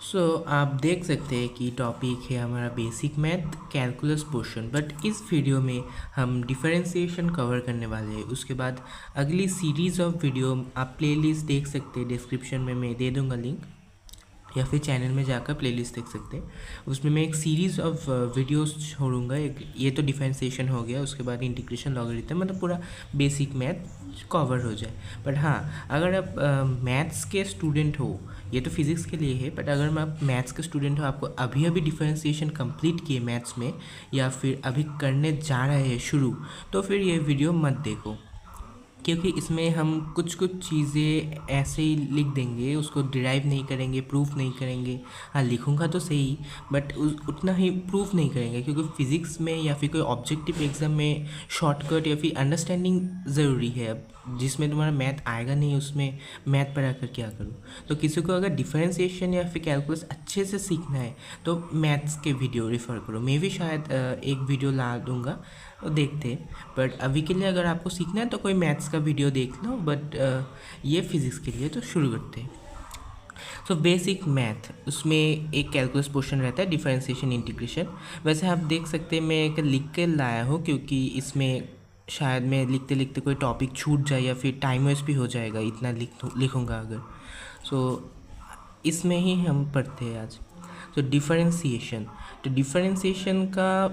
सो आप देख सकते हैं कि टॉपिक है हमारा basic math calculus portion. But इस वीडियो में हम डिफरेंशिएशन कवर करने वाले हैं। उसके बाद अगली सीरीज़ ऑफ वीडियो आप प्लेलिस्ट देख सकते हैं, डिस्क्रिप्शन में मैं दे दूंगा लिंक, या फिर चैनल में जाकर प्लेलिस्ट देख सकते हैं। उसमें मैं एक सीरीज़ ऑफ वीडियोस छोड़ूंगा। एक ये तो डिफरेंशिएशन हो गया, उसके बाद इंटीग्रेशन लॉगरिथम, मतलब पूरा बेसिक मैथ कवर हो जाए। बट हाँ, अगर आप मैथ्स के स्टूडेंट हो, ये तो फिज़िक्स के लिए है, बट अगर आप मैथ्स के स्टूडेंट हो, आपको अभी अभी डिफरेंशिएशन कंप्लीट किए मैथ्स में, या फिर अभी करने जा रहे हैं शुरू, तो फिर ये वीडियो मत देखो, क्योंकि इसमें हम कुछ कुछ चीज़ें ऐसे ही लिख देंगे, उसको डिराइव नहीं करेंगे, प्रूफ नहीं करेंगे। हाँ, लिखूँगा तो सही, बट उतना ही प्रूफ नहीं करेंगे, क्योंकि फिज़िक्स में या फिर कोई ऑब्जेक्टिव एग्ज़ाम में शॉर्टकट या फिर अंडरस्टैंडिंग ज़रूरी है। अब जिसमें तुम्हारा मैथ आएगा नहीं, उसमें मैथ पढ़ा कर क्या करूँ। तो किसी को अगर डिफरेंशिएशन या फिर कैलकुलस अच्छे से सीखना है तो मैथ्स के वीडियो रेफ़र करो। मैं भी शायद एक वीडियो ला दूँगा, देखते। बट अभी के लिए अगर आपको सीखना है तो कोई मैथ्स का वीडियो देख लो, बट ये फिज़िक्स के लिए तो शुरू करते हैं। सो बेसिक मैथ, उसमें एक कैलकुलस पोर्शन रहता है, डिफरेंशिएशन इंटीग्रेशन। वैसे आप देख सकते हैं मैं एक लिख के लाया हूँ, क्योंकि इसमें शायद मैं लिखते लिखते कोई टॉपिक छूट जाए या फिर टाइम वेस्ट भी हो जाएगा, इतना लिखूँगा अगर। सो इसमें ही हम पढ़ते हैं आज। तो डिफरेंशिएशन, तो डिफरेंशिएशन का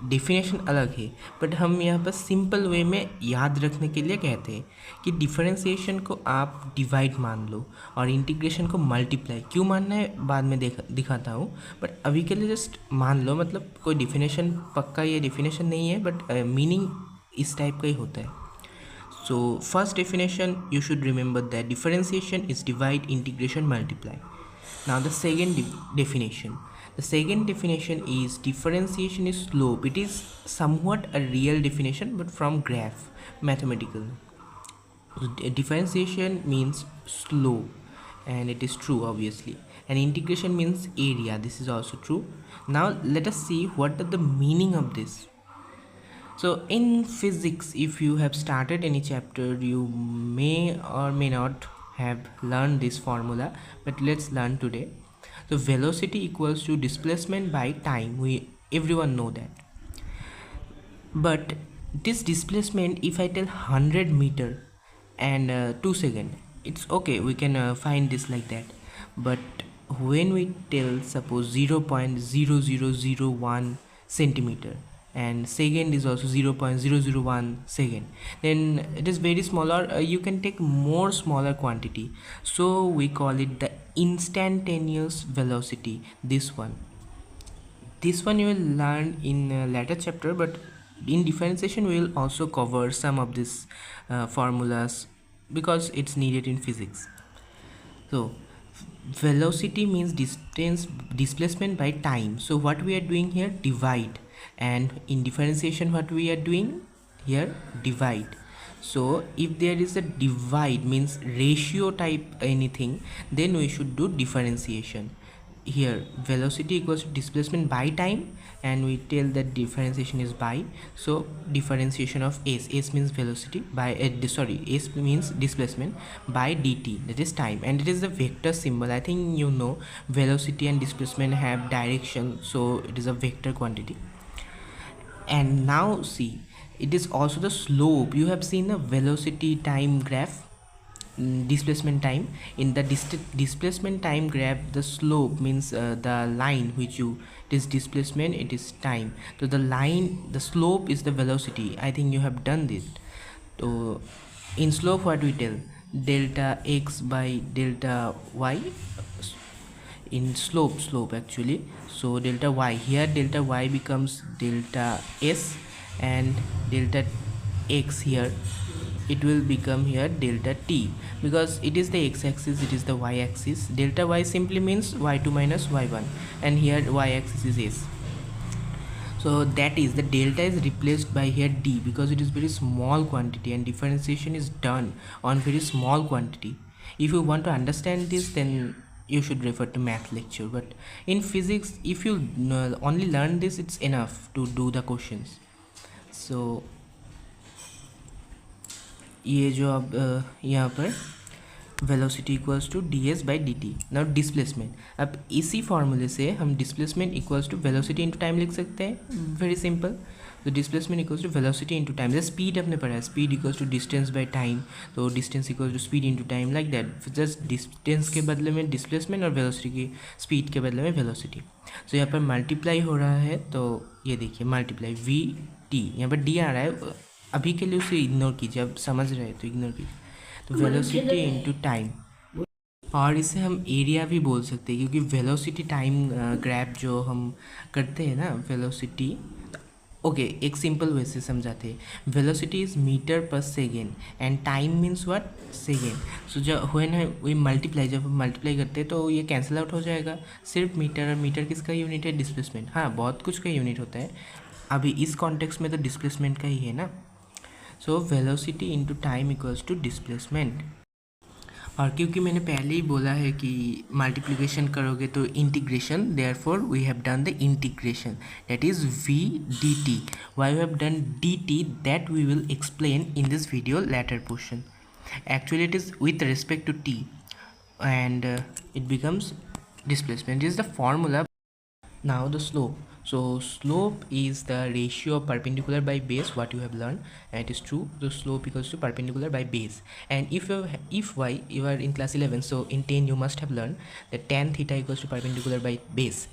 डिफिनेशन अलग है, बट हम यहाँ पर सिंपल वे में याद रखने के लिए कहते हैं कि डिफरेंशिएशन को आप डिवाइड मान लो और इंटीग्रेशन को मल्टीप्लाई। क्यों मानना है बाद में दिखाता हूँ, बट अभी के लिए जस्ट मान लो। मतलब कोई डिफिनेशन पक्का ये डिफिनेशन नहीं है, बट मीनिंग इस टाइप का ही होता है। So first definition, you should remember that differentiation is divide, integration, multiply. Now the second definition. The second definition is differentiation is slope. It is somewhat a real definition, but from graph, mathematical. So differentiation means slope, and it is true obviously. And integration means area. This is also true. Now let us see what are the meaning of this. So in physics, if you have started any chapter, you may or may not have learned this formula, but let's learn today. So velocity equals to displacement by time. We everyone know that. But this displacement, if I tell 100 meter and 2 second, it's okay, we can find this like that. But when we tell suppose 0.0001 centimeter and second is also 0.001 second, then it is very smaller. You can take more smaller quantity, so we call it the instantaneous velocity. This one you will learn in a later chapter, but in differentiation we will also cover some of these formulas because it's needed in physics. So velocity means distance, displacement by time. So what we are doing here, divide, and in differentiation what we are doing here, divide. So if there is a divide, means ratio type anything, then we should do differentiation. Here velocity equals to displacement by time, and we tell that differentiation is by. So differentiation of s means velocity by s means displacement by dt, that is time, and it is the vector symbol. I think you know velocity and displacement have direction, so it is a vector quantity. And now see, it is also the slope. You have seen a velocity time graph, displacement time. In the displacement time graph, the slope means the line which you, it is displacement, it is time. So the line, the slope is the velocity. I think you have done this. So in slope what we tell, delta x by delta y. In slope actually, so delta y, here delta y becomes delta s, and delta x here, it will become here delta t, because it is the x-axis, it is the y-axis. Delta y simply means y2 minus y1, and here y-axis is s. So that is, the delta is replaced by here d, because it is very small quantity and differentiation is done on very small quantity. If you want to understand this, then you should refer to math lecture. But in physics, if you only learn this, it's enough to do the questions. So ये जो अब यहाँ पर velocity equals to D S by D T. Now displacement, अब इसी फॉर्मूले से हम displacement equals to velocity into time लिख सकते हैं, वेरी सिंपल। तो displacement equals to velocity into time, जैसे स्पीड अपने पढ़ा है, speed equals to distance by time, तो distance equals to speed into time, like that. Just distance के बदले में डिस्प्लेसमेंट और वेलोसिटी की, स्पीड के बदले में वेलोसिटी। तो यहाँ पर मल्टीप्लाई हो रहा है, तो ये देखिए मल्टीप्लाई वी टी, यहाँ पर डी आ रहा है, अभी के लिए उसे इग्नोर कीजिए, अब समझ रहे हैं तो इग्नोर कीजिए। तो वेलोसिटी इंटू टाइम, और इसे हम एरिया भी बोल सकते हैं, क्योंकि वेलोसिटी टाइम ग्रैब जो हम करते हैं ना, वेलोसिटी, ओके एक सिंपल वे से समझाते हैं। Velocity is metre per second and time means what, second. So जब हुए ना वही मल्टीप्लाई, जब हम मल्टीप्लाई करते हैं तो ये कैंसिल आउट हो जाएगा, सिर्फ मीटर, और मीटर किसका यूनिट है, डिस्प्लेसमेंट। हाँ बहुत कुछ का यूनिट होता है, अभी इस कॉन्टेक्स्ट में तो डिस्प्लेसमेंट का ही है ना। So velocity into time equals to displacement. और क्योंकि मैंने पहले ही बोला है कि मल्टीप्लिकेशन करोगे तो integration, therefore we have done the integration, that is v dt. Why we have done dt, that we will explain in this video later portion. Actually it is with respect to t, and it becomes displacement. This is the formula. Now the slope. So slope is the ratio of perpendicular by base, what you have learned, and it is true. The slope equals to perpendicular by base. And if you are in class 11, so in 10 you must have learned that tan theta equals to perpendicular by base.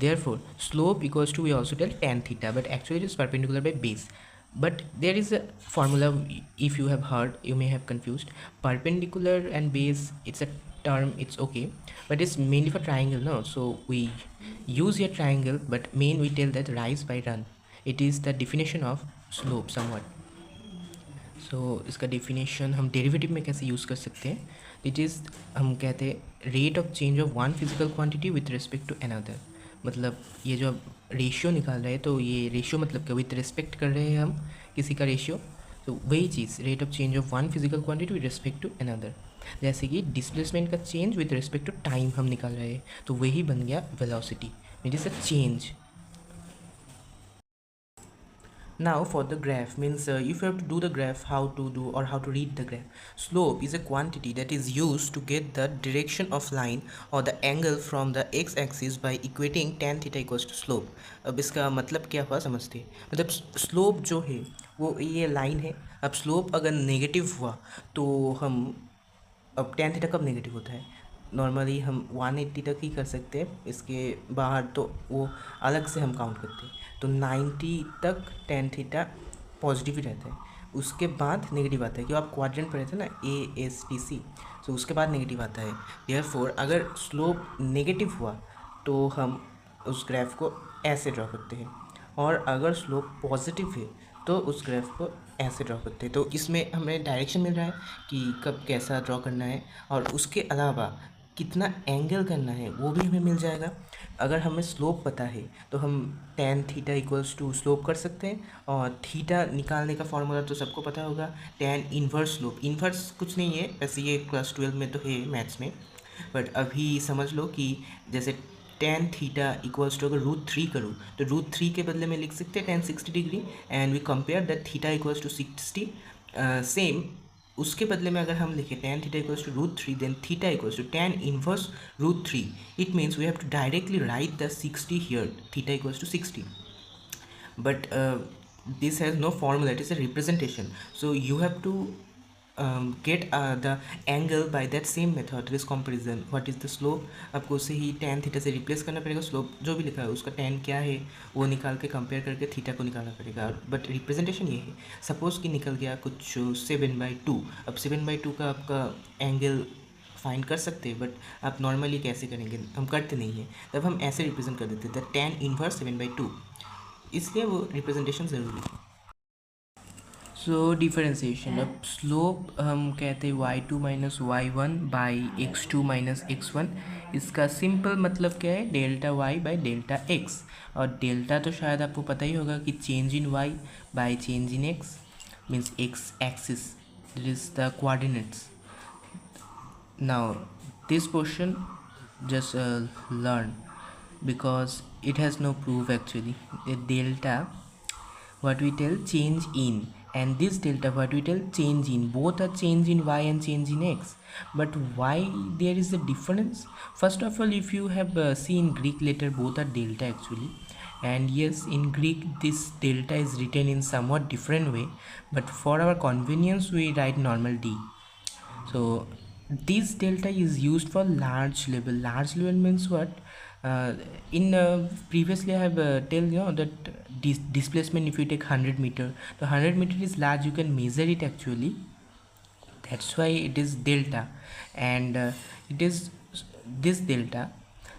Therefore slope equals to, we also tell tan theta, but actually it is perpendicular by base. But there is a formula, if you have heard, you may have confused. Perpendicular and base, it's a term, it's okay, but it's mainly for triangle, no? So we use a triangle, but main we tell that rise by run. It is the definition of slope somewhat. So इसका definition हम derivative में कैसे use कर सकते हैं? It is, हम कहते हैं rate of change of one physical quantity with respect to another. मतलब ये जो रेशियो निकाल रहे हैं, तो ये रेशियो मतलब क्या, विथ रिस्पेक्ट कर रहे हैं हम किसी का रेशियो, तो वही चीज़ rate of change of one physical quantity with respect to another. जैसे कि डिस्प्लेसमेंट का change with respect to time हम निकाल रहे हैं, तो वही बन गया velocity, it is a change. Now for the graph, means if you have to do the graph, how to do or how to read the graph. Slope is a quantity that is used to get the direction of line or the angle from the x-axis by equating tan theta equals to slope. अब इसका मतलब क्या हुआ समझते हैं, मतलब slope जो है वो ये लाइन है। अब स्लोप अगर नेगेटिव हुआ तो हम, अब tan थीटा कब नेगेटिव होता है, नॉर्मली हम 180 तक ही कर सकते हैं, इसके बाहर तो वो अलग से हम काउंट करते हैं। तो 90 तक tan थीटा पॉजिटिव ही रहता है, उसके बाद नेगेटिव आता है, क्यों आप क्वाड्रेंट पढ़े थे ना, ASTC, तो उसके बाद नेगेटिव आता है। देयरफॉर अगर स्लोप नेगेटिव हुआ तो हम उस ग्राफ को ऐसे ड्रॉ करते हैं, और अगर स्लोप पॉजिटिव है तो उस ग्राफ को ऐसे ड्रॉ करते हैं। तो इसमें हमें डायरेक्शन मिल रहा है कि कब कैसा ड्रॉ करना है, और उसके अलावा कितना एंगल करना है वो भी हमें मिल जाएगा। अगर हमें स्लोप पता है तो हम tan theta equals to slope कर सकते हैं, और थीटा निकालने का फॉर्मूला तो सबको पता होगा, tan इन्वर्स स्लोप। इन्वर्स कुछ नहीं है, वैसे ये क्लास 12 में तो है मैथ्स में, बट अभी समझ लो कि जैसे tan थीटा इक्वल्स टू, अगर √3 करूँ तो √3 के बदले में लिख सकते हैं tan 60 degree, and we compare that theta equals to 60। Same उसके बदले में अगर हम लिखें tan theta equals to √3, then theta equals to tan inverse √3, it means we have to directly write the 60 here, theta equals to 60, but this has no formula, it is a representation. So you have to get the angle by that same method, this comparison. What is the slope, आपको उसे ही tan theta से replace करना पड़ेगा, slope जो भी लिखा है उसका tan क्या है वो निकाल के कंपेयर करके थीटा को निकालना पड़ेगा, बट रिप्रेजेंटेशन ये है। सपोज़ कि निकल गया कुछ 7/2, अब 7/2 का आपका एंगल फाइंड कर सकते हैं, बट आप नॉर्मली कैसे करेंगे, हम करते नहीं हैं, तब हम ऐसे रिप्रेजेंट कर देते थे tan इनवर्स 7/2, इसलिए वो रिप्रेजेंटेशन ज़रूरी है। सो डिफरेंशिएशन, अब स्लोप हम कहते हैं y2 minus y1 by x2 minus x1। इसका सिंपल मतलब क्या है, delta y by delta x, और डेल्टा तो शायद आपको पता ही होगा कि change in y by change in x, means x axis, this is the coordinates. Now this portion just learn because it has no proof actually. A delta, what we tell, change in, and this delta, what we tell, change in, both are change in y and change in x. But why there is a difference? First of all, if you have seen Greek letter, both are delta actually. And yes, in Greek this delta is written in somewhat different way, but for our convenience we write normal d. So this delta is used for large level. Large level means what? In previously I have tell you know that displacement, if you take 100 meter, the 100 meter is large, you can measure it actually. That's why it is delta, and it is this delta.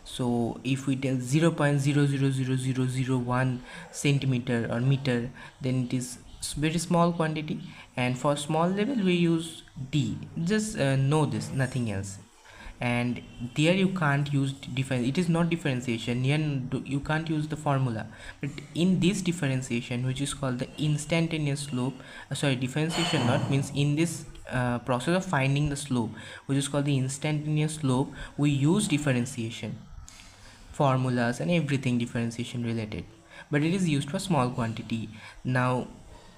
So if we tell 0.000001 centimeter or meter, then it is very small quantity, and for small level we use d. Just know this, nothing else. And there you can't use difference, it is not differentiation, you can't use the formula. But in this differentiation, which is called the instantaneous slope, sorry, differentiation not means in this process of finding the slope, which is called the instantaneous slope, we use differentiation formulas and everything differentiation related, but it is used for small quantity. Now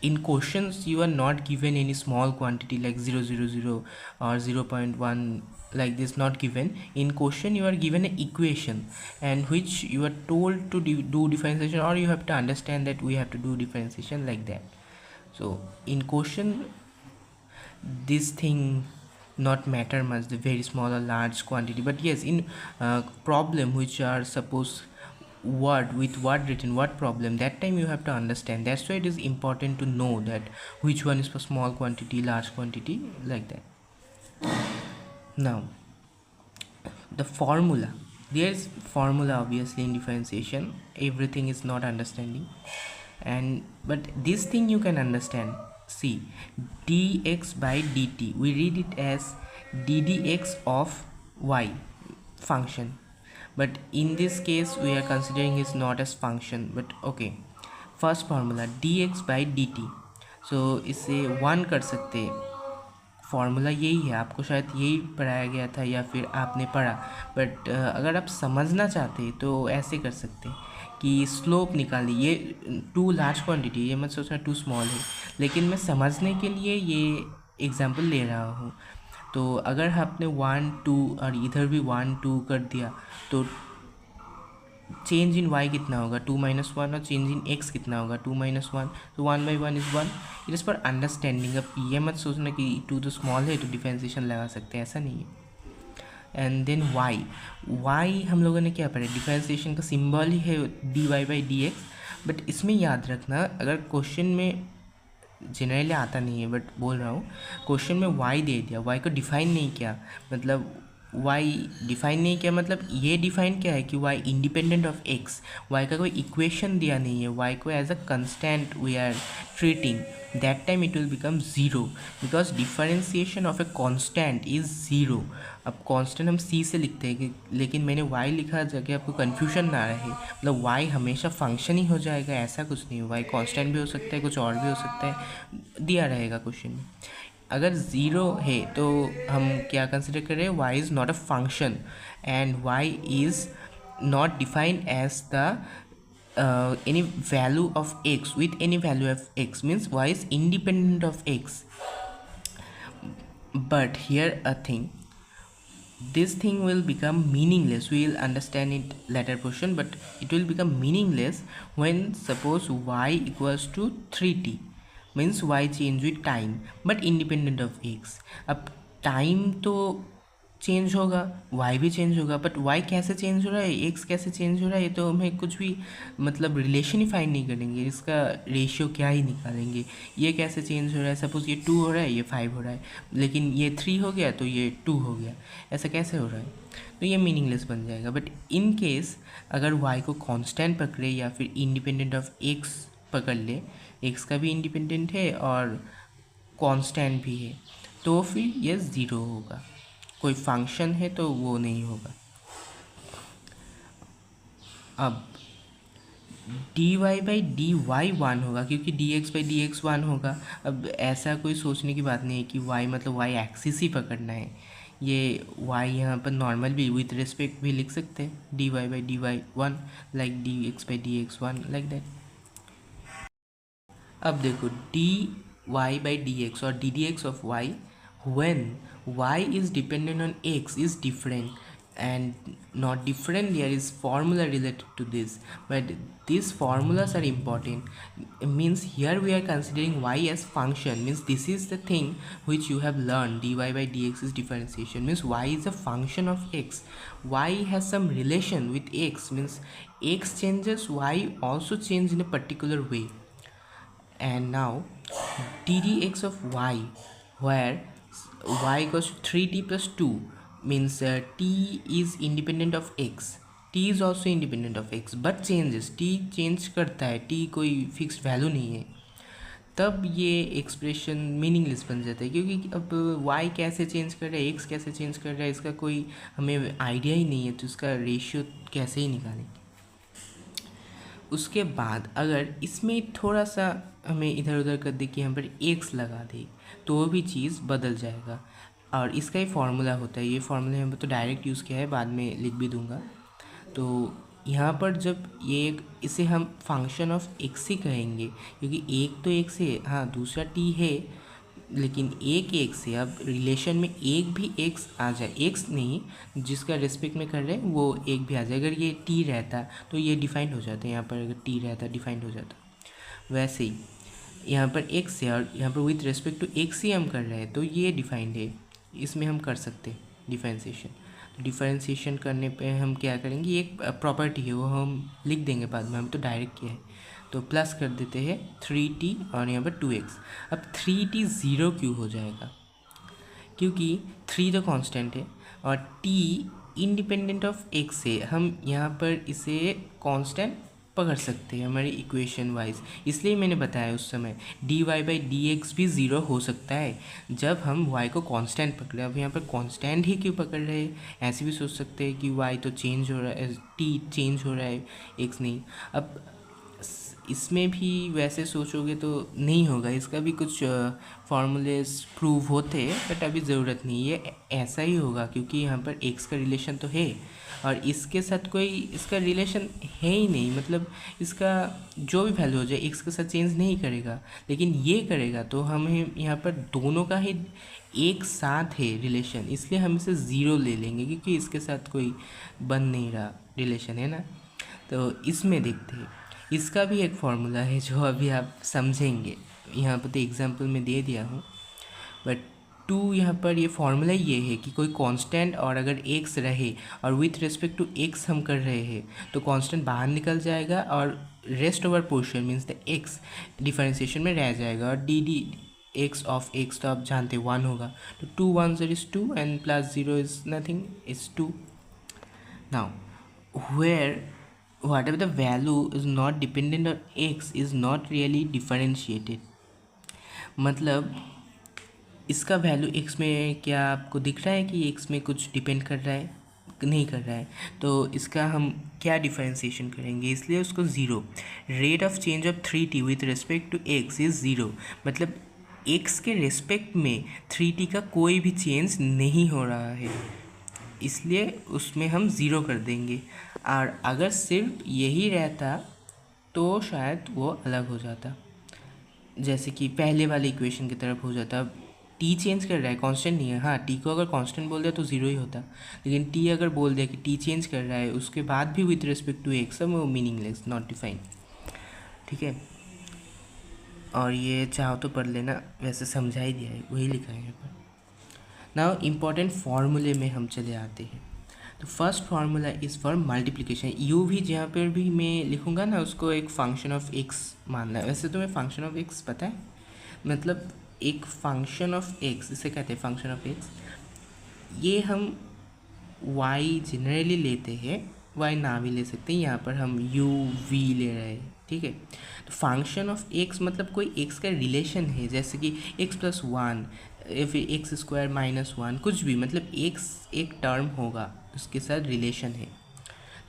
in questions you are not given any small quantity like 000 or 0.1 like this, not given. In question you are given an equation, and which you are told to do differentiation, or you have to understand that we have to do differentiation like that. So in question this thing not matter much, the very small or large quantity. But yes, in problem which are suppose word with word written, what problem, that time you have to understand. That's why it is important to know that which one is for small quantity, large quantity, like that. Now the formula, there is formula obviously in differentiation, everything is not understanding. And but this thing you can understand. See, dx by dt, we read it as ddx of y function, but in this case we are considering is not as function, but okay. First formula dx by dt, so इसे one कर सकते, formula यही है, आपको शायद यही पढ़ाया गया था या फिर आपने पढ़ा, बट अगर आप समझना चाहते तो ऐसे कर सकते कि स्लोप निकालिए। ये टू लार्ज क्वांटिटी, ये मत सोचना टू स्मॉल है, लेकिन मैं समझने के लिए ये एग्जांपल ले रहा हूँ। तो अगर आपने 1 2 और इधर भी 1 2 कर दिया तो चेंज इन y कितना होगा 2 - 1, और चेंज इन x कितना होगा 2 - 1, तो 1/1 is 1। It is for understanding. अब ये मत सोचना कि 2 तो स्मॉल है तो डिफरेंशिएशन लगा सकते हैं, ऐसा नहीं है। एंड देन y हम लोगों ने क्या पढ़ा, डिफरेंशिएशन का सिंबल ही है dy/dx। बट इसमें याद रखना, अगर क्वेश्चन में जनरली आता नहीं है बट बोल रहा हूँ, क्वेश्चन में y दे दिया, y को डिफाइन नहीं किया, मतलब y डिफाइन नहीं किया मतलब ये डिफाइन क्या है कि y independent of x, y का कोई इक्वेशन दिया नहीं है, y को as a constant we are treating, that time it will become zero, because differentiation of a constant is zero. अब कांस्टेंट हम c से लिखते हैं लेकिन मैंने y लिखा जाके आपको कन्फ्यूजन ना रहे, मतलब y हमेशा फंक्शन ही हो जाएगा ऐसा कुछ नहीं है, y कांस्टेंट भी हो सकता है, कुछ और भी हो सकता है, दिया रहेगा क्वेश्चन में। अगर ज़ीरो है तो हम क्या कंसिडर करें, y is not a function and y is not defined as the any value of x, with any value of x means y is independent of x. But here a thing, this thing will become meaningless, we will understand it later portion, but it will become meaningless when suppose y equals to 3t, means y change with time but independent of x। अब time तो change होगा, y भी change होगा, but y कैसे change हो रहा है, x कैसे चेंज हो रहा है, ये तो हमें कुछ भी मतलब रिलेशन ही फाइंड नहीं करेंगे, इसका रेशियो क्या ही निकालेंगे, ये कैसे चेंज हो रहा है, सपोज़ ये 2 हो रहा है, ये 5 हो रहा है, लेकिन ये 3 हो गया तो ये 2 हो गया, ऐसा कैसे हो रहा है, तो ये मीनिंगलेस बन जाएगा। बट इन केस अगर y को कांस्टेंट पकड़े या फिर इंडिपेंडेंट ऑफ x पकड़ ले, x का भी इंडिपेंडेंट है और कांस्टेंट भी है, तो फिर ये ज़ीरो होगा, कोई फंक्शन है तो वो नहीं होगा। अब dy/dy 1 होगा क्योंकि dx/dx 1 होगा। अब ऐसा कोई सोचने की बात नहीं है कि y मतलब y एक्सिस ही पकड़ना है, ये y यहाँ पर नॉर्मल भी विथ रिस्पेक्ट भी लिख सकते हैं, dy/dy 1 like dx/dx 1 like that. अब देखो y by dx or ddx of y when y is dependent on x is different and not different. There is formula related to this, but these formulas are important. It means here we are considering y as function, means this is the thing which you have learned. Dy by dx is differentiation, means y is a function of x. Y has some relation with x, means x changes, y also change in a particular way. And now ddx of y, where y equals to 3t plus 2, means t is independent of x, t is also independent of x but changes, t change करता है, t कोई fix value नहीं है, तब ये expression meaningless बन जाता है, क्योंकि अब y कैसे चेंज कर रहा है, x कैसे चेंज कर रहा है, इसका कोई हमें आइडिया ही नहीं है, तो इसका रेशियो कैसे ही निकालेंगे। उसके बाद अगर इसमें थोड़ा सा हमें इधर उधर कर दे कि यहाँ पर x लगा दे तो भी चीज़ बदल जाएगा। और इसका ही फार्मूला होता है, ये फार्मूला यहाँ पर तो डायरेक्ट यूज़ किया है, बाद में लिख भी दूंगा। तो यहाँ पर जब ये इसे हम फंक्शन ऑफ x ही कहेंगे, क्योंकि एक तो x है, हाँ दूसरा t है, लेकिन एक x से अब रिलेशन में एक भी x आ जाए, x नहीं जिसका रिस्पेक्ट में कर रहे हैं वो एक भी आ जाए, अगर ये t रहता तो ये डिफाइंड हो जाता है, यहाँ पर अगर t रहता डिफाइंड हो जाता। वैसे ही यहाँ पर x है और यहाँ पर विथ रिस्पेक्ट टू x ही हम कर रहे हैं, तो ये डिफाइंड है, इसमें हम कर सकते हैं डिफरेंशिएशन। तो डिफरेंशिएशन करने पे हम क्या करेंगे, एक प्रॉपर्टी है वो हम लिख देंगे बाद में, हम तो डायरेक्ट किया है, तो प्लस कर देते हैं 3t और यहाँ पर 2x। अब 3t ज़ीरो क्यों हो जाएगा, क्योंकि 3 तो कांस्टेंट है और t इंडिपेंडेंट ऑफ x है, हम यहाँ पर इसे कांस्टेंट पकड़ सकते हैं हमारी इक्वेशन वाइज, इसलिए मैंने बताया उस समय dy बाई dx भी ज़ीरो हो सकता है जब हम y को कांस्टेंट पकड़े। अब यहाँ पर कांस्टेंट ही क्यों पकड़ रहे हैं, ऐसे भी सोच सकते हैं कि y तो चेंज हो रहा है, t चेंज हो रहा है, x नहीं। अब इसमें भी वैसे सोचोगे तो नहीं होगा, इसका भी कुछ फार्मूलेस प्रूव होते हैं, बट अभी ज़रूरत नहीं, ये ऐसा ही होगा क्योंकि यहाँ पर x का रिलेशन तो है और इसके साथ कोई इसका रिलेशन है ही नहीं, मतलब इसका जो भी वैल्यू हो जाए x के साथ चेंज नहीं करेगा, लेकिन ये करेगा, तो हमें यहाँ पर दोनों का ही एक साथ है रिलेशन, इसलिए हम इसे ज़ीरो ले लेंगे क्योंकि इसके साथ कोई बन नहीं रहा रिलेशन, है ना। तो इसमें देखते हैं, इसका भी एक फार्मूला है जो अभी आप समझेंगे, यहाँ पर तो एग्जांपल में दे दिया हूँ, बट टू यहाँ पर ये फार्मूला ये है कि कोई कांस्टेंट और अगर x रहे और विथ रिस्पेक्ट टू x हम कर रहे हैं तो कांस्टेंट बाहर निकल जाएगा और rest over portion means the x differentiation में रह जाएगा, और D D X of x तो आप जानते 1 होगा, तो 2 1 0 is 2 and plus 0 is nothing, is 2। now where whatever the value is not dependent on x is not really differentiated, मतलब इसका वैल्यू x में क्या आपको दिख रहा है कि x में कुछ डिपेंड कर रहा है, नहीं कर रहा है, तो इसका हम क्या डिफरेंशिएशन करेंगे, इसलिए उसको zero. Rate of change of 3t with respect to x is zero, मतलब x के रिस्पेक्ट में 3t का कोई भी चेंज नहीं हो रहा है, इसलिए उसमें हम ज़ीरो कर देंगे। और अगर सिर्फ यही रहता तो शायद वो अलग हो जाता, जैसे कि पहले वाले इक्वेशन की तरफ हो जाता। अब टी चेंज कर रहा है, कांस्टेंट नहीं है, हाँ टी को अगर कांस्टेंट बोल दिया तो ज़ीरो ही होता, लेकिन टी अगर बोल दिया कि टी चेंज कर रहा है उसके बाद भी विथ रिस्पेक्ट टू एक्स, सब वो मीनिंगलेस, नॉट डिफाइंड, ठीक है। और ये चाहो तो पढ़ लेना, वैसे समझा ही दिया है, वही लिखा है यहाँ पर। नाउ इम्पॉर्टेंट फार्मूले में हम चले आते हैं। तो first formula is for multiplication, you भी जहाँ पर भी मैं लिखूँगा ना उसको एक फंक्शन ऑफ एक्स मानना है। वैसे तुम्हें फंक्शन ऑफ एक्स पता है, मतलब एक फंक्शन ऑफ एक्स, इसे कहते हैं फंक्शन ऑफ एक्स, ये हम वाई जनरली लेते हैं, वाई ना भी ले सकते हैं, यहाँ पर हम यू वी ले रहे हैं, ठीक है। तो फंक्शन ऑफ एक्स मतलब कोई एक्स का रिलेशन है, जैसे कि एक्स प्लस वन, फिर एक्स स्क्वायर माइनस वन, कुछ भी, मतलब एक्स एक टर्म होगा उसके साथ रिलेशन है।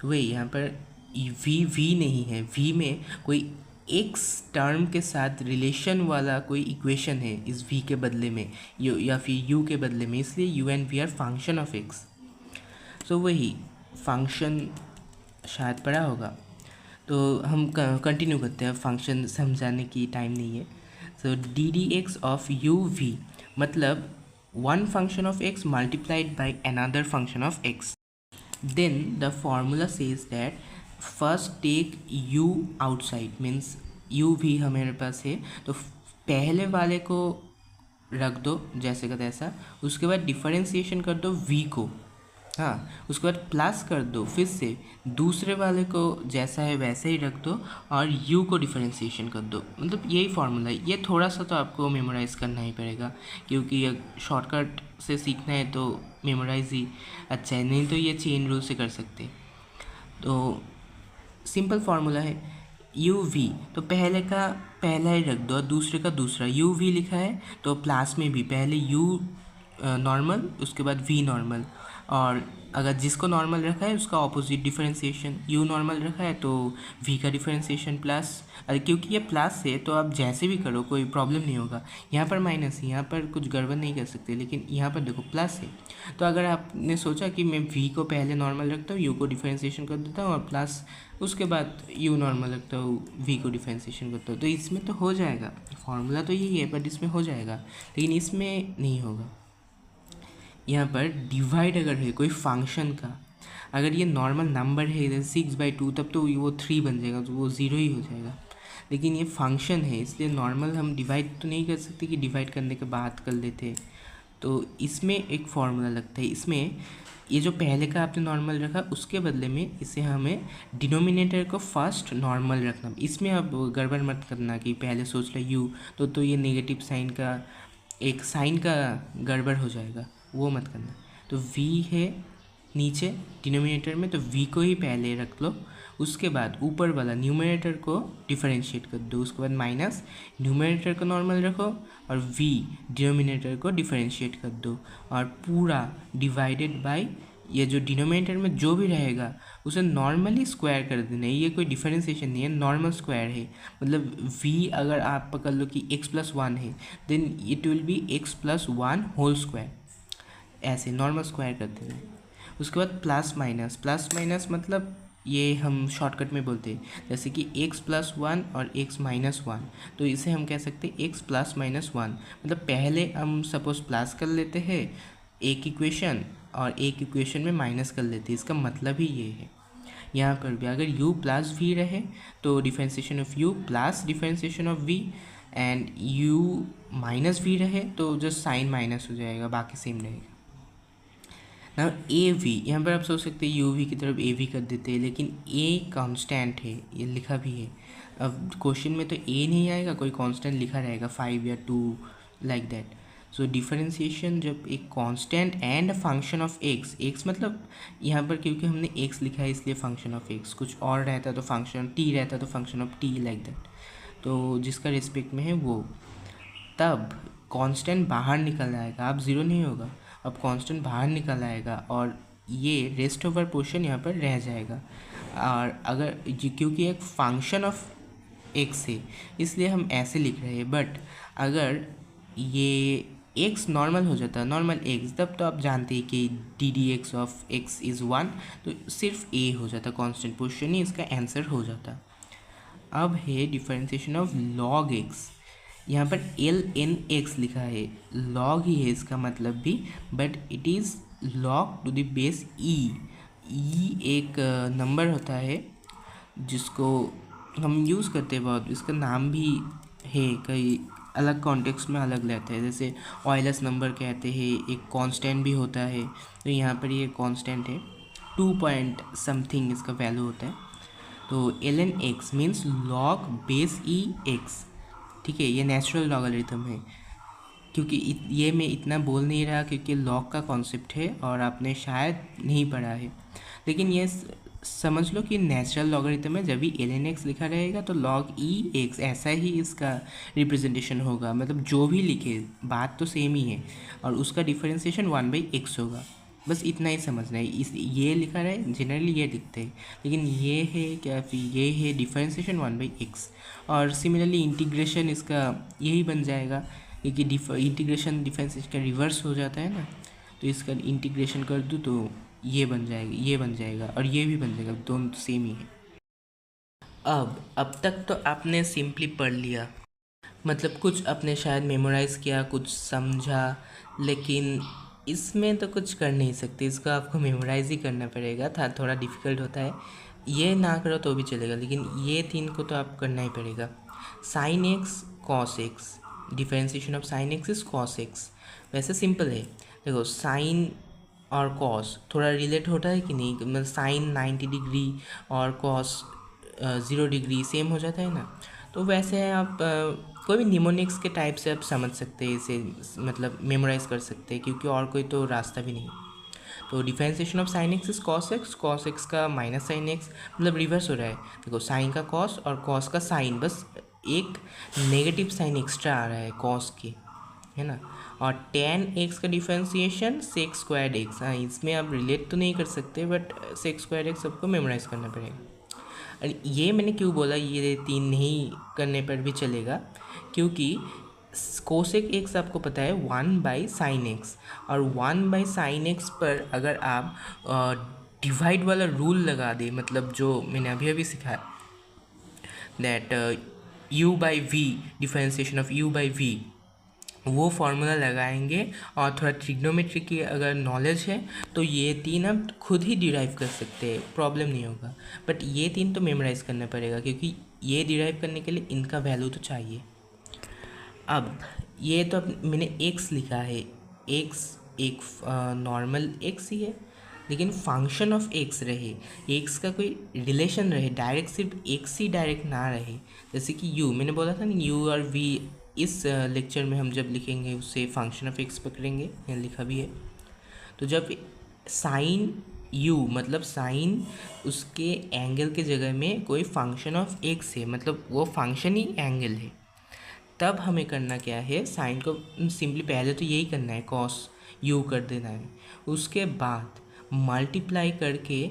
तो वही यहाँ पर वी नहीं है, वी में कोई एक्स टर्म के साथ रिलेशन वाला कोई इक्वेशन है इस v के बदले में, या फिर u के बदले में, इसलिए u and v are function of x। So वही फंक्शन शायद पढ़ा होगा, तो हम कंटिन्यू करते हैं, फंक्शन समझाने की टाइम नहीं है। So D D X of U V मतलब one function of x multiplied by another function of x. Then the formula says that first take u outside, means u भी हमारे पास है तो पहले वाले को रख दो जैसे का तैसा, उसके बाद डिफरेंशिएशन कर दो v को, हाँ उसके बाद प्लस कर दो, फिर से दूसरे वाले को जैसा है वैसे ही रख दो और u को डिफरेंशिएशन कर दो। मतलब यही फार्मूला है। ये थोड़ा सा तो आपको मेमोराइज़ करना ही पड़ेगा क्योंकि ये शॉर्टकट से सीखना है तो मेमोराइज ही अच्छा है, नहीं तो ये चेन रूल से कर सकते। तो सिंपल फार्मूला है यू वी, तो पहले का पहला ही रख दो और दूसरे का दूसरा। यू वी लिखा है तो प्लस में भी पहले यू नॉर्मल उसके बाद वी नॉर्मल, और अगर जिसको नॉर्मल रखा है उसका ऑपोजिट डिफरेंशिएशन, यू नॉर्मल रखा है तो वी का डिफरेंशिएशन प्लस। अरे क्योंकि ये प्लस है तो आप जैसे भी करो कोई प्रॉब्लम नहीं होगा। यहाँ पर माइनस है, यहाँ पर कुछ गड़बड़ नहीं कर सकते, लेकिन यहाँ पर देखो प्लस है। तो अगर आपने सोचा कि मैं वी को पहले नॉर्मल रखता हूँ, यू को डिफरेंशिएशन कर देता हूँ और प्लस उसके बाद यू नॉर्मल रखता हूँ, वी को डिफरेंशिएशन करता हूँ, तो इसमें तो हो जाएगा। फॉर्मूला तो यही है बट इसमें हो जाएगा, लेकिन इसमें नहीं होगा। यहाँ पर डिवाइड अगर है कोई फंक्शन का, अगर ये नॉर्मल नंबर है जैसे 6/2 तब तो वो 3 बन जाएगा, तो वो 0 ही हो जाएगा। लेकिन ये फंक्शन है इसलिए नॉर्मल हम डिवाइड तो नहीं कर सकते कि डिवाइड करने के बाद कर लेते। तो इसमें एक फार्मूला लगता है। इसमें ये जो पहले का आपने नॉर्मल रखा उसके बदले में इसे हमें डिनोमिनेटर को फर्स्ट नॉर्मल रखना। इसमें अब गड़बड़ मत करना कि पहले सोच रहे यू तो ये नेगेटिव साइन का एक साइन का गड़बड़ हो जाएगा, वो मत करना। तो v है नीचे डिनोमिनेटर में तो v को ही पहले रख लो, उसके बाद ऊपर वाला न्यूमरेटर को डिफरेंशिएट कर दो, उसके बाद माइनस न्यूमरेटर को नॉर्मल रखो और v डिनोमिनेटर को डिफरेंशिएट कर दो और पूरा डिवाइडेड बाय ये जो डिनोमिनेटर में जो भी रहेगा उसे नॉर्मली स्क्वायर कर देना है। ये कोई डिफरेंशिएशन नहीं है, नॉर्मल स्क्वायर है। मतलब v अगर आप पकड़ लो कि x+1 है then it will be x+1 whole square, ऐसे नॉर्मल स्क्वायर करते हैं। उसके बाद प्लस माइनस मतलब ये हम शॉर्टकट में बोलते हैं, जैसे कि x+1 और x-1, तो इसे हम कह सकते हैं x+-1। मतलब पहले हम सपोज प्लस कर लेते हैं एक इक्वेशन और एक इक्वेशन में माइनस कर लेते हैं, इसका मतलब ही ये है। यहाँ पर भी अगर u प्लस v रहे तो differentiation of u plus differentiation of v, and u minus v रहे तो जस्ट साइन माइनस हो जाएगा, बाकी सेम रहेगा ना। ए वी यहाँ पर आप सोच सकते हैं यू वी की तरफ ए वी कर देते हैं, लेकिन ए कांस्टेंट है, ये लिखा भी है। अब क्वेश्चन में तो ए नहीं आएगा, कोई कांस्टेंट लिखा रहेगा 5 या 2 लाइक दैट। सो डिफरेंशिएशन जब एक constant and function of x मतलब यहाँ पर क्योंकि हमने एक्स लिखा है इसलिए फंक्शन ऑफ एक्स, कुछ और रहता तो फंक्शन टी रहता तो function of T like that, तो जिसका रिस्पेक्ट में है वो, तब कांस्टेंट बाहर निकल आएगा, अब ज़ीरो नहीं होगा, अब कांस्टेंट बाहर निकल आएगा और ये रेस्ट ओवर पोर्शन यहाँ पर रह जाएगा। और अगर क्योंकि एक फंक्शन ऑफ एक्स है इसलिए हम ऐसे लिख रहे हैं, बट अगर ये एक्स नॉर्मल हो जाता है, नॉर्मल एक्स, तब तो आप जानते हैं कि D D X of x is 1, तो सिर्फ ए हो जाता, कांस्टेंट पोर्शन ही इसका आंसर हो जाता। अब है डिफरेंशिएशन ऑफ लॉग एक्स, यहाँ पर ln(x) लिखा है, log ही है इसका मतलब भी, but it is log to the base e। एक नंबर होता है जिसको हम यूज़ करते हैं बहुत, इसका नाम भी है, कई अलग कॉन्टेक्स्ट में अलग लेते हैं, जैसे ऑयलस नंबर कहते हैं, एक कांस्टेंट भी होता है, तो यहाँ पर ये कांस्टेंट है 2 पॉइंट समथिंग इसका वैल्यू होता है। तो ln(x) means log base e x, ठीक है, ये नेचुरल लॉगरिथम है। क्योंकि ये मैं इतना बोल नहीं रहा क्योंकि लॉग का कॉन्सेप्ट है और आपने शायद नहीं पढ़ा है, लेकिन ये समझ लो कि नेचुरल लॉगरिथम है, जब भी ln(x) लिखा रहेगा तो log e x ऐसा ही इसका रिप्रेजेंटेशन होगा। मतलब जो भी लिखे बात तो सेम ही है और उसका डिफरेंशिएशन 1/x होगा, बस इतना ही समझना है। इस ये लिखा रहे जनरली ये लिखते हैं, लेकिन ये है क्या, फिर ये है डिफरेंशिएशन 1/x, और सिमिलरली इंटीग्रेशन इसका यही बन जाएगा क्योंकि इंटीग्रेशन डिफरेंशिएशन का रिवर्स हो जाता है ना, तो इसका इंटीग्रेशन कर दूँ तो ये बन जाएगा, ये बन जाएगा और ये भी बन जाएगा, दोनों सेम ही है। अब तक तो आपने सिंपली पढ़ लिया, मतलब कुछ अपने शायद मेमोराइज़ किया, कुछ समझा, लेकिन इसमें तो कुछ कर नहीं सकते, इसको आपको मेमोराइज़ ही करना पड़ेगा। था थोड़ा डिफ़िकल्ट होता है, ये ना करो तो भी चलेगा, लेकिन ये 3 को तो आप करना ही पड़ेगा। Sine x cos x, differentiation of sine x is cos x. वैसे सिंपल है, देखो साइन और कॉस थोड़ा रिलेट होता है कि नहीं, मतलब साइन 90 डिग्री और कॉस 0 डिग्री सेम हो जाता है ना। तो वैसे आप कोई भी निमोनिक्स के टाइप से आप समझ सकते हैं इसे, मतलब मेमोराइज़ कर सकते हैं, क्योंकि और कोई तो रास्ता भी नहीं। तो differentiation of sine x is cos x का माइनस साइन एक्स, मतलब रिवर्स हो रहा है। देखो साइन का कॉस और कॉस का साइन, बस एक नेगेटिव साइन एक्स्ट्रा आ रहा है कॉस के, है ना। और टेन एक्स का डिफरेंशिएशन सेक्स स्क्वायर्ड एक्स, हाँ इसमें आप रिलेट तो नहीं कर सकते, बट सेक्स स्क्वायर्ड एक्स सबको मेमोराइज़ करना पड़ेगा। और ये मैंने क्यों बोला ये 3 नहीं करने पर भी चलेगा, क्योंकि कोसेक एक्स आपको पता है 1/sin x, और 1/sin x पर अगर आप डिवाइड वाला रूल लगा दे, मतलब जो मैंने अभी अभी सिखाया, that u/v, differentiation of u/v, वो फार्मूला लगाएंगे, और थोड़ा ट्रिग्नोमेट्री की अगर नॉलेज है तो ये 3 आप खुद ही डिराइव कर सकते हैं, प्रॉब्लम नहीं होगा। बट ये 3 तो मेमोराइज़ करना पड़ेगा, क्योंकि ये डिराइव करने के लिए इनका वैल्यू तो चाहिए। अब ये तो मैंने एक्स लिखा है, एक्स एक नॉर्मल एक्स ही है, लेकिन फंक्शन ऑफ एक्स रहे, एक्स का कोई रिलेशन रहे, डायरेक्ट सिर्फ एक्स ही डायरेक्ट ना रहे। जैसे कि यू, मैंने बोला था ना यू और वी, इस लेक्चर में हम जब लिखेंगे उससे फंक्शन ऑफ एक्स पकड़ेंगे, यहाँ लिखा भी है। तो जब साइन यू, मतलब साइन उसके एंगल के जगह में कोई फंक्शन ऑफ एक्स है, मतलब वो फंक्शन ही एंगल है, तब हमें करना क्या है, साइन को सिंपली पहले तो यही करना है, कॉस यू कर देना है, उसके बाद मल्टीप्लाई करके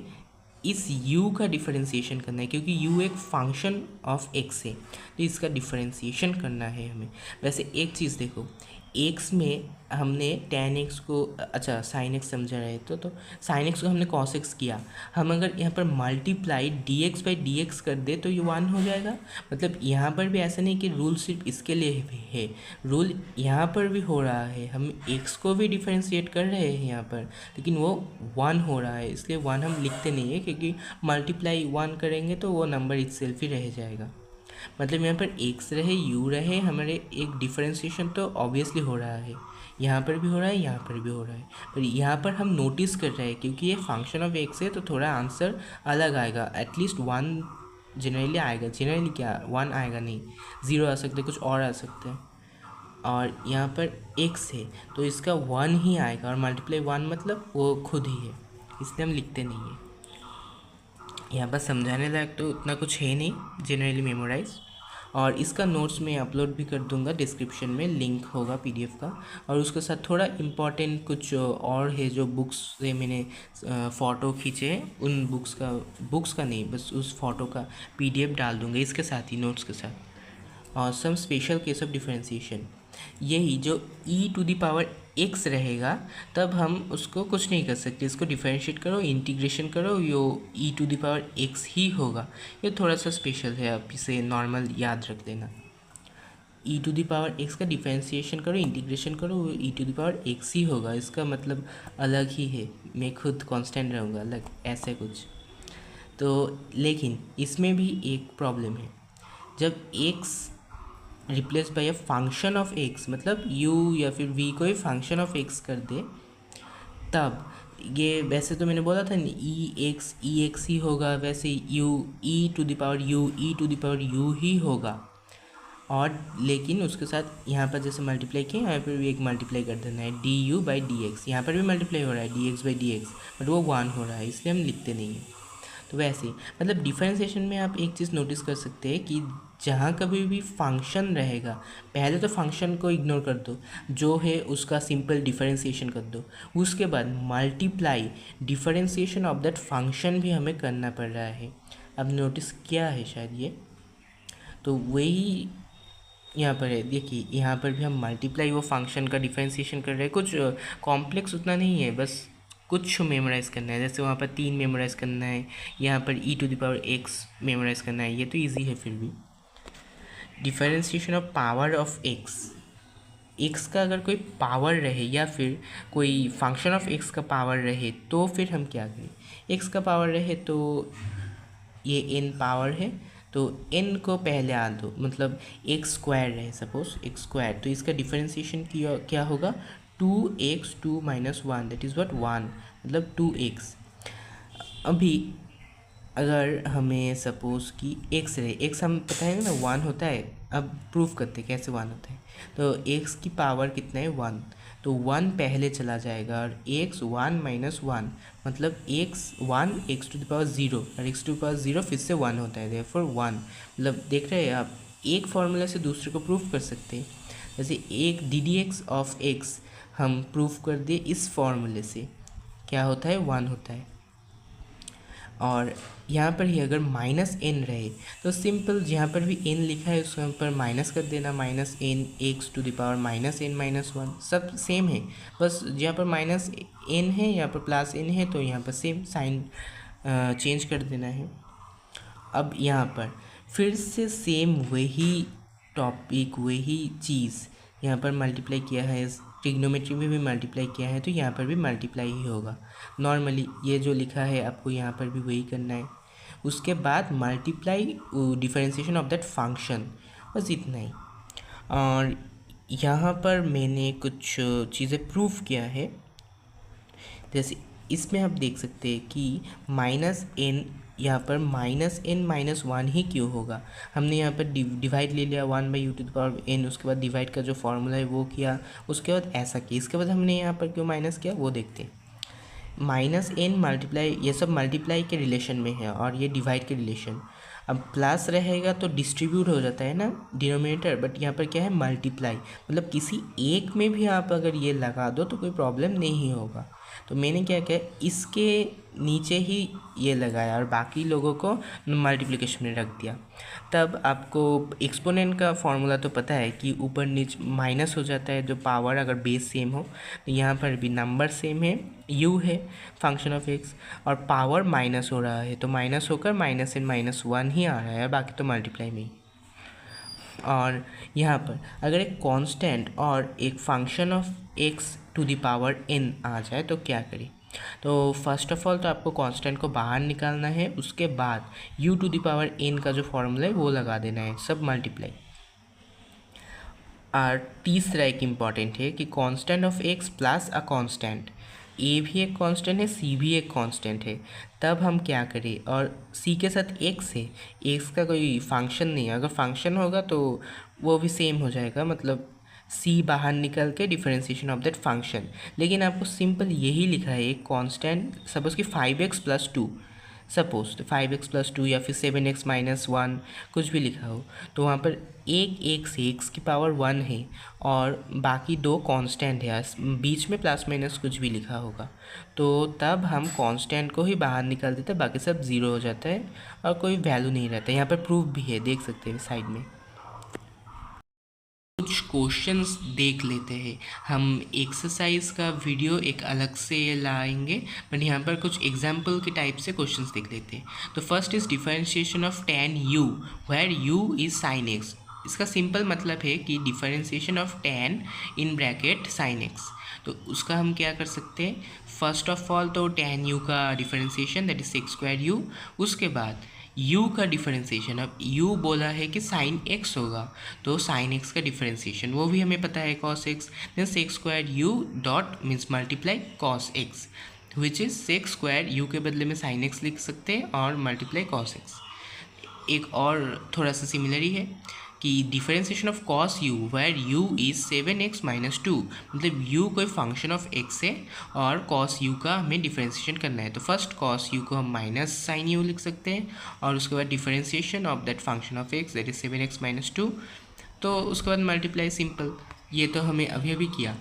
इस u का डिफरेंशिएशन करना है, क्योंकि u एक फंक्शन ऑफ x है, तो इसका डिफरेंशिएशन करना है हमें। वैसे एक चीज़ देखो, x में हमने tan x को, अच्छा sin x समझा रहे तो sin x को हमने cos x किया, हम अगर यहाँ पर मल्टीप्लाई dx/dx कर दे तो ये 1 हो जाएगा। मतलब यहाँ पर भी ऐसा नहीं कि रूल सिर्फ इसके लिए है, रूल यहाँ पर भी हो रहा है, हम x को भी डिफरेंशिएट कर रहे हैं यहाँ पर, लेकिन वो 1 हो रहा है, इसलिए 1 हम लिखते नहीं है, क्योंकि मल्टीप्लाई 1 करेंगे तो वो नंबर इटसेल्फ ही रह जाएगा। मतलब यहाँ पर x रहे u रहे, हमारे एक डिफरेंशिएशन तो ऑब्वियसली हो रहा है, यहाँ पर भी हो रहा है, यहाँ पर भी हो रहा है, पर यहाँ पर हम नोटिस कर रहे हैं क्योंकि ये फंक्शन ऑफ x है, तो थोड़ा आंसर अलग आएगा, एटलीस्ट 1 जनरली आएगा, जनरली क्या 1 आएगा नहीं, 0 आ सकते, कुछ और आ सकते हैं। और यहाँ पर x है तो इसका 1 ही आएगा, और मल्टीप्लाई 1 मतलब वो खुद ही है, इसलिए हम लिखते नहीं हैं। यहाँ पर समझाने लायक तो उतना कुछ है नहीं, जनरली मेमोराइज। और इसका नोट्स मैं अपलोड भी कर दूंगा, डिस्क्रिप्शन में लिंक होगा पीडीएफ का। और उसके साथ थोड़ा इम्पॉर्टेंट कुछ और है जो बुक्स से मैंने फ़ोटो खींचे हैं, उन बुक्स का नहीं, बस उस फ़ोटो का पीडीएफ डाल दूंगा इसके साथ ही, नोट्स के साथ। और some special case of differentiation, यही जो e⁻x रहेगा, तब हम उसको कुछ नहीं कर सकते, इसको डिफरेंशिएट करो, इंटीग्रेशन करो, यो e⁻x ही होगा। ये थोड़ा सा स्पेशल है, आप इसे नॉर्मल याद रख देना। e⁻x का डिफरेंशिएशन करो, इंटीग्रेशन करो, वो e⁻x ही होगा, इसका मतलब अलग ही है, मैं खुद कांस्टेंट रहूँगा अलग, ऐसे कुछ। तो लेकिन इसमें भी एक प्रॉब्लम है, जब x replace by a function of x, मतलब u या फिर v कोई फंक्शन ऑफ x कर दे, तब ये, वैसे तो मैंने बोला था ई एक्स ही होगा, वैसे e⁻u ही होगा। और लेकिन उसके साथ यहाँ पर जैसे मल्टीप्लाई किया, यहाँ पर भी एक मल्टीप्लाई कर देना है, du/dx, यहाँ पर भी मल्टीप्लाई हो रहा है dx/dx, बट वो 1 हो रहा है, इसलिए हम लिखते नहीं हैं। तो वैसे मतलब डिफरेंशिएशन में आप एक चीज़ नोटिस कर सकते हैं कि जहाँ कभी भी फंक्शन रहेगा, पहले तो फंक्शन को इग्नोर कर दो, जो है उसका सिंपल डिफरेंशिएशन कर दो, उसके बाद multiply differentiation of that function भी हमें करना पड़ रहा है। अब नोटिस किया है शायद ये, तो वही यहाँ पर है, देखिए यहाँ पर भी हम मल्टीप्लाई वो फंक्शन का डिफरेंशिएशन कर रहे हैं, कुछ कॉम्प्लेक्स उतना नहीं है, बस कुछ मेमोराइज़ करना है, जैसे वहाँ पर 3 मेमोराइज़ करना है, यहाँ पर e⁻x मेमोराइज़ करना है, ये तो इजी है फिर भी। Differentiation of power of x का अगर कोई पावर रहे या फिर कोई फंक्शन ऑफ एक्स का पावर रहे तो फिर हम क्या करें। एक्स का पावर रहे तो ये एन पावर है, तो एन को पहले आ दो, मतलब एक्स स्क्वायर रहे, सपोज एक्स स्क्वायर, तो इसका डिफरेंशिएशन क्या होगा, 2x 2 minus 1 that is what 1, मतलब 2x। अभी अगर हमें सपोज कि एक्स रहे, एक्स हम पता है ना 1 होता है, अब प्रूफ करते हैं कैसे 1 होता है। तो एक्स की पावर कितना है 1, तो 1 पहले चला जाएगा और एक्स 1 माइनस 1 मतलब x 1 x to the power 0 और एक्स टू द पावर 0 फिर से 1 होता है, देयरफॉर 1। मतलब देख रहे हैं आप, एक फॉर्मूला से दूसरे को प्रूफ कर सकते हैं। जैसे एक D D X of x हम प्रूफ कर दिए इस फॉर्मूले से, क्या होता है 1 होता है। और यहाँ पर ही अगर माइनस एन रहे तो सिंपल जहाँ पर भी एन लिखा है उसके पर माइनस कर देना, minus n x to the power minus n minus 1, सब सेम है, बस जहाँ पर माइनस एन है यहाँ पर प्लस एन है तो यहाँ पर सेम साइन चेंज कर देना है। अब यहाँ पर फिर से सेम वही टॉपिक वही चीज़ यहाँ पर मल्टीप्लाई किया है, ट्रिग्नोमेट्री में भी मल्टीप्लाई किया है तो यहाँ पर भी मल्टीप्लाई ही होगा। नॉर्मली ये जो लिखा है आपको यहाँ पर भी वही करना है। उसके बाद multiply differentiation of that function, बस इतना ही। और यहाँ पर मैंने कुछ चीज़ें प्रूफ किया है, जैसे इसमें आप देख सकते हैं कि माइनस एन, यहाँ पर माइनस एन माइनस 1 ही क्यों होगा। हमने यहाँ पर डिवाइड ले लिया 1 by u to the power n, उसके बाद डिवाइड का जो फॉर्मूला है वो किया, उसके बाद ऐसा किया, इसके बाद हमने यहाँ पर क्यों माइनस किया वो देखते हैं। माइनस एन मल्टीप्लाई, ये सब मल्टीप्लाई के रिलेशन में है और ये डिवाइड के रिलेशन। अब प्लस रहेगा तो डिस्ट्रीब्यूट हो जाता है ना डिनोमिनेटर, बट यहाँ पर क्या है मल्टीप्लाई, मतलब किसी एक में भी आप अगर ये लगा दो तो कोई प्रॉब्लम नहीं होगा। तो मैंने क्या किया, इसके नीचे ही ये लगाया और बाकी लोगों को मल्टीप्लिकेशन में रख दिया। तब आपको एक्सपोनेंट का फॉर्मूला तो पता है कि ऊपर नीचे माइनस हो जाता है जो पावर अगर बेस सेम हो, तो यहाँ पर भी नंबर सेम है, u है फंक्शन ऑफ x और पावर माइनस हो रहा है तो माइनस होकर माइनस एन माइनस 1 ही आ रहा है, बाकी तो मल्टीप्लाई में ही। और यहाँ पर अगर एक कांस्टेंट और एक function of x to the power n आ जाए तो क्या करें। तो फर्स्ट ऑफ ऑल तो आपको कांस्टेंट को बाहर निकालना है, उसके बाद u to the power n का जो फॉर्मूला है वो लगा देना है, सब मल्टीप्लाई। और तीसरा एक इम्पॉर्टेंट है कि constant of x plus a constant, A भी एक कांस्टेंट है सी भी एक कांस्टेंट है, तब हम क्या करें, और सी के साथ एक्स है, एक्स का कोई फंक्शन नहीं है, अगर फंक्शन होगा तो वो भी सेम हो जाएगा, मतलब सी बाहर निकल के डिफरेंशिएशन ऑफ दैट फंक्शन। लेकिन आपको सिंपल यही लिखा है एक कांस्टेंट, सपोज कि 5x प्लस 2, सपोज तो 5x प्लस 2 या फिर 7x माइनस 1 कुछ भी लिखा हो, तो वहाँ पर एक से एक्स की पावर 1 है और बाकी दो कांस्टेंट है, बीच में प्लस माइनस कुछ भी लिखा होगा, तो तब हम कांस्टेंट को ही बाहर निकाल देते हैं, बाकी सब ज़ीरो हो जाता है और कोई वैल्यू नहीं रहता। यहाँ पर प्रूफ भी है, देख सकते हैं साइड में। कुछ क्वेश्चंस देख लेते हैं, हम एक्सरसाइज का वीडियो एक अलग से लाएंगे, बट यहाँ पर कुछ एग्जाम्पल के टाइप से क्वेश्चंस देख लेते हैं। तो first is differentiation of tan u where u is sin x। इसका सिंपल मतलब है कि differentiation of tan in bracket sin x। तो उसका हम क्या कर सकते हैं, फर्स्ट ऑफ ऑल तो tan u का differentiation that is sec square u, उसके बाद u का डिफरेंशिएशन, अब u बोला है कि sin x होगा तो sin x का डिफरेंशिएशन वो भी हमें पता है cos x, then sec square u dot means multiply cos x which is sec square u के बदले में sin x लिख सकते हैं और मल्टीप्लाई cos x। एक और थोड़ा सा सिमिलर ही है कि differentiation of cos u where u is 7x minus 2, मतलब u कोई फंक्शन ऑफ x है और cos u का हमें डिफरेंशिएशन करना है, तो फर्स्ट cos u को हम माइनस साइन u लिख सकते हैं और उसके बाद differentiation of that function of x that is 7x minus 2, तो उसके बाद मल्टीप्लाई सिंपल। ये तो हमें अभी अभी किया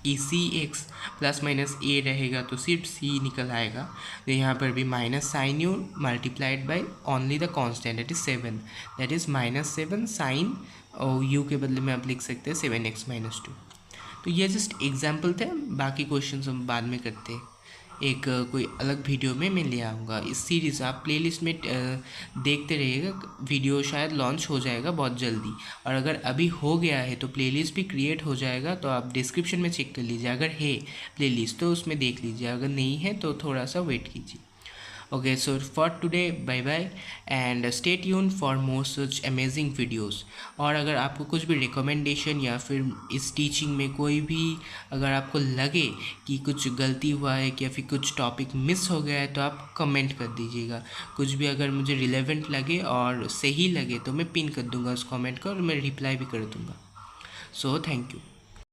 कि सी एक्स प्लस माइनस ए रहेगा तो सिर्फ सी निकल आएगा, तो यहाँ पर भी minus sine u multiplied by only the constant that is 7, that is minus 7 sine और यू के बदले में आप लिख सकते हैं 7x माइनस 2। तो ये जस्ट एग्जाम्पल थे, बाकी क्वेश्चन हम बाद में करते हैं। एक कोई अलग वीडियो में मैं ले आऊँगा। इस सीरीज़ आप प्लेलिस्ट में देखते रहिएगा, वीडियो शायद लॉन्च हो जाएगा बहुत जल्दी। और अगर अभी हो गया है तो प्लेलिस्ट भी क्रिएट हो जाएगा, तो आप डिस्क्रिप्शन में चेक कर लीजिए। अगर है प्लेलिस्ट तो उसमें देख लीजिए, अगर नहीं है तो थोड़ा सा वेट कीजिए। Okay, so for today, bye bye and stay tuned for more such amazing videos। और अगर आपको कुछ भी रिकमेंडेशन या फिर इस टीचिंग में कोई भी अगर आपको लगे कि कुछ गलती हुआ है या फिर कुछ टॉपिक मिस हो गया है तो आप कमेंट कर दीजिएगा। कुछ भी अगर मुझे रिलेवेंट लगे और सही लगे तो मैं पिन कर दूंगा उस कमेंट को और मैं रिप्लाई भी कर दूंगा। So thank you.